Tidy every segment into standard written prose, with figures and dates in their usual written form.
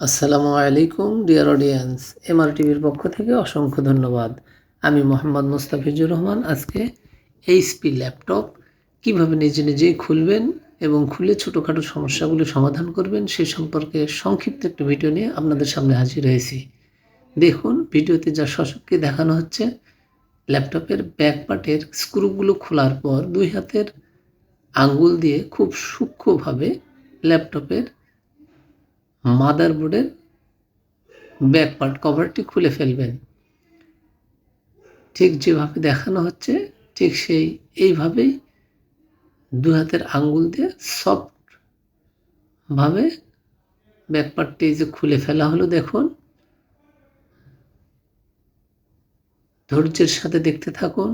আসসালামু আলাইকুম dear audience, MR টিভির পক্ষ থেকে অসংখ্য ধন্যবাদ। আমি মোহাম্মদ মোস্তাফিজুর রহমান। আজকে এইচপি ল্যাপটপ কিভাবে নিজে নিজেই খুলবেন এবং খুলে ছোটোখাটো সমস্যাগুলো সমাধান করবেন সে সম্পর্কে সংক্ষিপ্ত একটি ভিডিও নিয়ে আপনাদের সামনে হাজির হয়েছি। দেখুন, ভিডিওতে যা সশককে দেখানো হচ্ছে, ল্যাপটপের ব্যাক পার্টের স্ক্রুগুলো খোলার পর দুই হাতের আঙ্গুল দিয়ে খুব সূক্ষ্মভাবে ল্যাপটপের মাদারবোর্ডের ব্যাক পার্ট কভারটি খুলে ফেলবেন। ঠিক যেভাবে দেখানো হচ্ছে ঠিক এইভাবেই দু হাতের আঙ্গুল দিয়ে সফটভাবে ব্যাক পার্টটি যে খুলে ফেলা হলো। দেখুন, ধৈর্যের সাথে দেখতে থাকুন।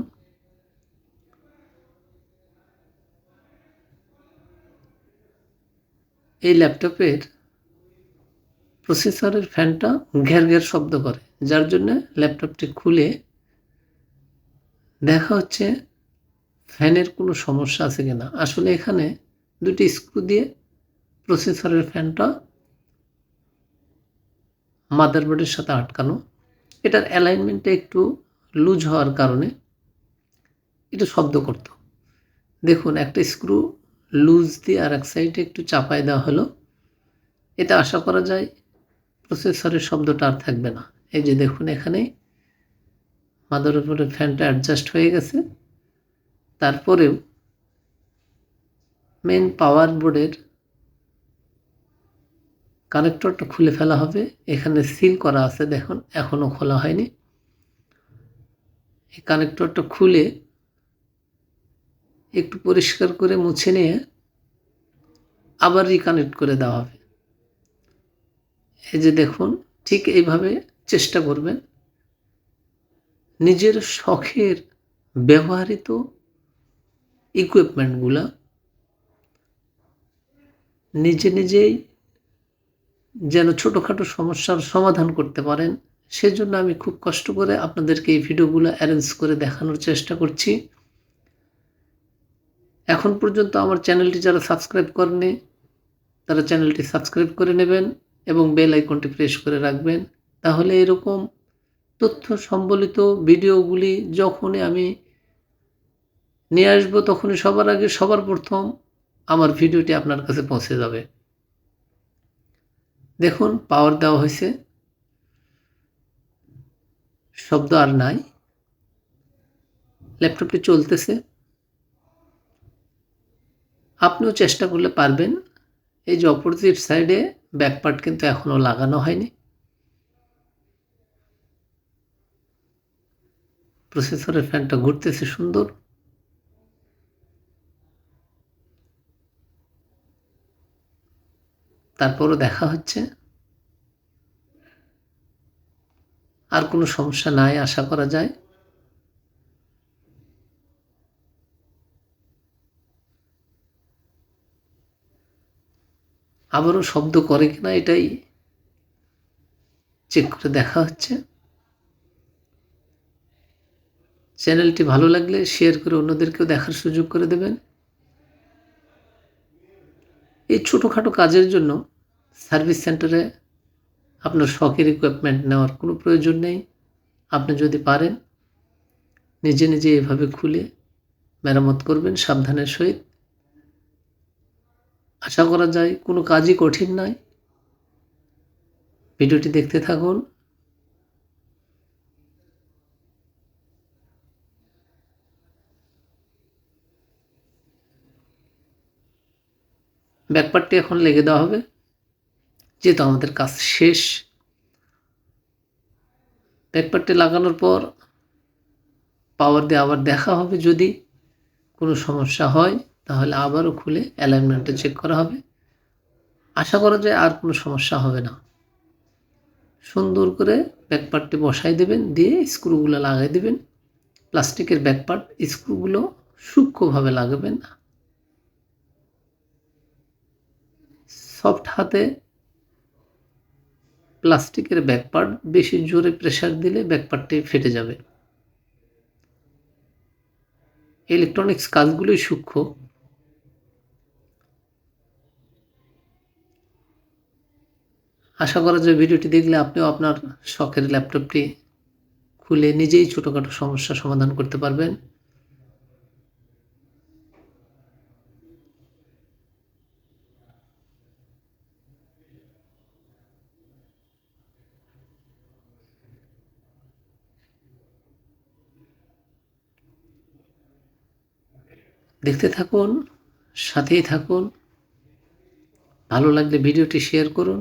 এই ল্যাপটপের প্রসেসরের ফ্যানটা ঘ্যার ঘ্যার শব্দ করে, যার জন্য ল্যাপটপটি খুলে দেখা হচ্ছে ফ্যানের কোনো সমস্যা আছে কিনা। আসলে এখানে দুটি স্ক্রু দিয়ে প্রসেসরের ফ্যানটা মাদারবোর্ডের সাথে আটকানো। এটার অ্যালাইনমেন্টটা একটু লুজ হওয়ার কারণে এটা শব্দ করত। দেখুন, একটা স্ক্রু লুজ দিয়ে আর এক সাইডে একটু চাপায় দেওয়া হলো। এতে আশা করা যায় প্রসেসরের শব্দটা আর থাকবে না। এই যে দেখুন, এখানে মাদারবোর্ডের ফ্যানটা অ্যাডজাস্ট হয়ে গেছে। তারপরেও মেন পাওয়ার বোর্ডের কানেক্টরটা খুলে ফেলা হবে। এখানে সিল করা আছে, দেখুন এখনও খোলা হয়নি। এই কানেক্টরটা খুলে একটু পরিষ্কার করে মুছে নিয়ে আবার রিকানেক্ট করে দেওয়া হবে। এই যে দেখুন, ঠিক এইভাবে চেষ্টা করবেন নিজের শখের ব্যবহৃত ইকুইপমেন্টগুলা নিজে নিজেই যেন ছোটোখাটো সমস্যার সমাধান করতে পারেন। সেজন্য আমি খুব কষ্ট করে আপনাদেরকে এই ভিডিওগুলো অ্যারেঞ্জ করে দেখানোর চেষ্টা করছি। এখন পর্যন্ত আমার চ্যানেলটি যারা সাবস্ক্রাইব করেনি তারা চ্যানেলটি সাবস্ক্রাইব করে নেবেন এবং বেল আইকনটি প্রেস করে রাখবেন। তাহলে এরকম তথ্য সম্বলিত ভিডিওগুলি যখনই আমি নিয়ে আসবো তখনই সবার আগে সবার প্রথম আমার ভিডিওটি আপনার কাছে পৌঁছে যাবে। দেখুন, পাওয়ার দেওয়া হয়েছে, শব্দ আর নাই, ল্যাপটপটি চলতেছে। আপনিও চেষ্টা করলে পারবেন। এই যে অপোজিট সাইডে ব্যাক পার্ট কিন্তু এখনও লাগানো হয়নি। প্রসেসরের ফ্যানটা ঘুরতেছে সুন্দর। তারপরও দেখা হচ্ছে আর কোনো সমস্যা নাই আশা করা যায়। আবারও শব্দ করে কিনা এটাই চেক করে দেখা হচ্ছে। চ্যানেলটি ভালো লাগলে শেয়ার করে অন্যদেরকেও দেখার সুযোগ করে দেবেন। এই ছোটোখাটো কাজের জন্য সার্ভিস সেন্টারে আপনার শখের ইকুইপমেন্ট নেওয়ার কোনো প্রয়োজন নেই। আপনি যদি পারেন নিজে নিজে এভাবে খুলে মেরামত করবেন সাবধানের সহিত। আশা করা যায় কোনো কাজই কঠিন নয়। ভিডিওটি দেখতে থাকুন। ব্যাকপার্টটি এখন লেগে দেওয়া হবে, যেহেতু আমাদের কাজ শেষ। ব্যাকপার্টটি লাগানোর পর পাওয়ার দিয়ে আবার দেখা হবে। যদি কোনো সমস্যা হয় তাহলে আবারও খুলে অ্যালাইনমেন্টটা চেক করা হবে। আশা করা যায় আর কোনো সমস্যা হবে না। সুন্দর করে ব্যাকপার্টটি বসাই দেবেন, দিয়ে স্ক্রুগুলো লাগাই দেবেন। প্লাস্টিকের ব্যাকপার্ট স্ক্রুগুলো সূক্ষ্মভাবে লাগাবেন। সফট হাতে প্লাস্টিকের ব্যাকপার্ট বেশি জোরে প্রেসার দিলে ব্যাকপার্টটি ফেটে যাবে। ইলেকট্রনিক্স কাজগুলোই সূক্ষ্ম। আশা করা যায় ভিডিওটি দেখলে আপনিও আপনার শখের ল্যাপটপটি খুলে নিজেই ছোটোখাটো সমস্যা সমাধান করতে পারবেন। দেখতে থাকুন, সাথেই থাকুন। ভালো লাগলে ভিডিওটি শেয়ার করুন,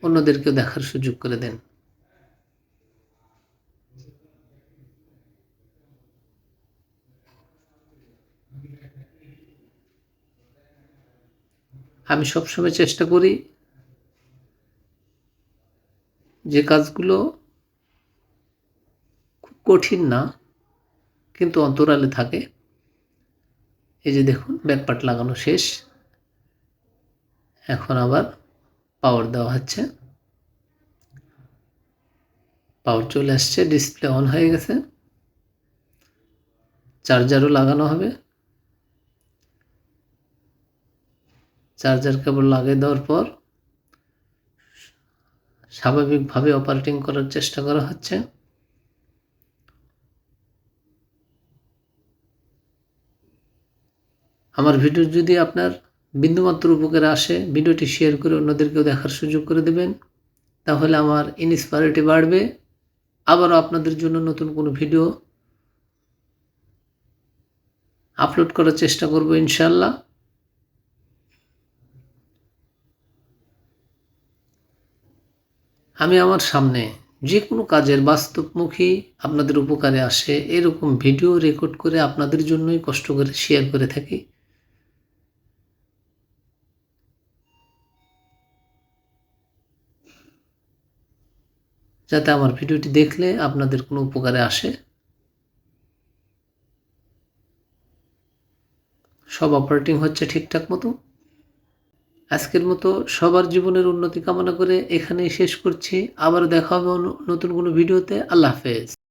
অন্যদেরকেও দেখার সুযোগ করে দেন। আমি সবসময় চেষ্টা করি যে কাজগুলো খুব কঠিন না কিন্তু অন্তরালে থাকে। এই যে দেখুন, ব্যাকপার্ট লাগানো শেষ, এখন আবার পাওয়ার দেওয়া হচ্ছে। পাওয়ার চলে আসছে, ডিসপ্লে অন হয়ে গেছে, চার্জারও লাগানো হবে। চার্জার কেবল লাগিয়ে দেওয়ার পর স্বাভাবিকভাবে অপারেটিং করার চেষ্টা করা হচ্ছে। আমার ভিডিও যদি আপনার বিন্দুমাত্র উপকারে আসে, ভিডিওটি শেয়ার করে অন্যদেরকেও দেখার সুযোগ করে দেবেন, তাহলে আমার ইন্সপায়ারিটি বাড়বে। আবারও আপনাদের জন্য নতুন কোনো ভিডিও আপলোড করার চেষ্টা করব ইনশাআল্লাহ। আমি আমার সামনে যে কোনো কাজের বাস্তবমুখী আপনাদের উপকারে আসে এরকম ভিডিও রেকর্ড করে আপনাদের জন্যই কষ্ট করে শেয়ার করে থাকি, যাতে আমার ভিডিওটি দেখলে আপনাদের কোনো উপকারে আসে। সব অপারেটিং হচ্ছে ঠিকঠাক মতো। আজকের মতো সবার জীবনের উন্নতি কামনা করে এখানেই শেষ করছি। আবার দেখা হবে নতুন কোনো ভিডিওতে। আল্লাহ হাফেজ।